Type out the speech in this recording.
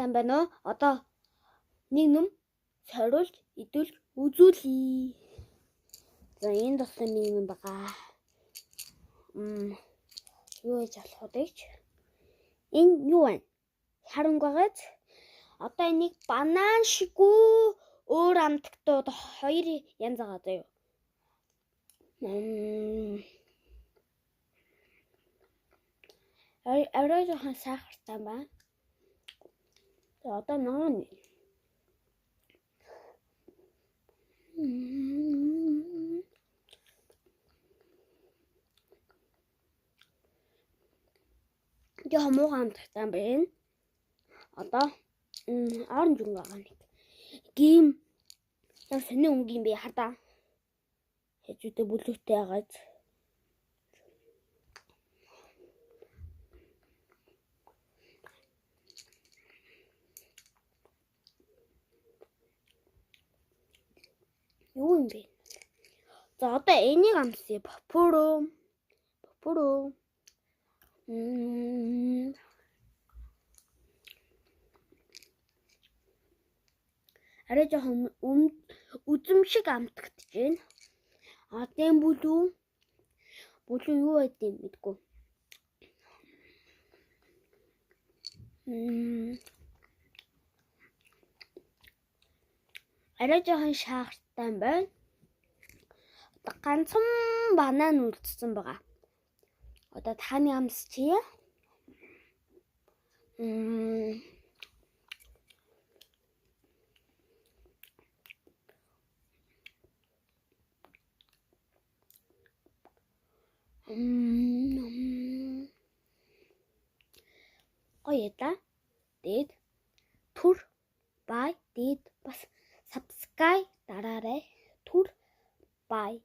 сайн байна уу? Одоо нэг юм сорилж идүүлж үзүүлье. За энэ дослын нэг юм байгаа. Юу гэж болох вэ? Энэ юу вэ? Харангагац. Одоо энийг банан шиг өөр амтгтууд хоёр янз байгаа заяа. Арай жоохон сахартай байна. Одоо нон. Jag har morgontäkten ben. Одоо оранж өнгө байгаа нэг. Гим. Яг сони өнгө юм бэ хадаа. Хэжүүдээ бүлэгтэй байгааз. Юу юм бэ? За одоо энийг амсъя. Попороо. Арай жоохон үзэм шиг амтгдаж байна. Тэм бүлүү юу байдгийг мэдгүй. Арай жоохон шаагттай байна. Одоо ганцхан банан үлдсэн байгаа. Одоо таны амсчихъя. Гоёда. Дээд түр бай дээд бас subscribe дараарай. Түр бай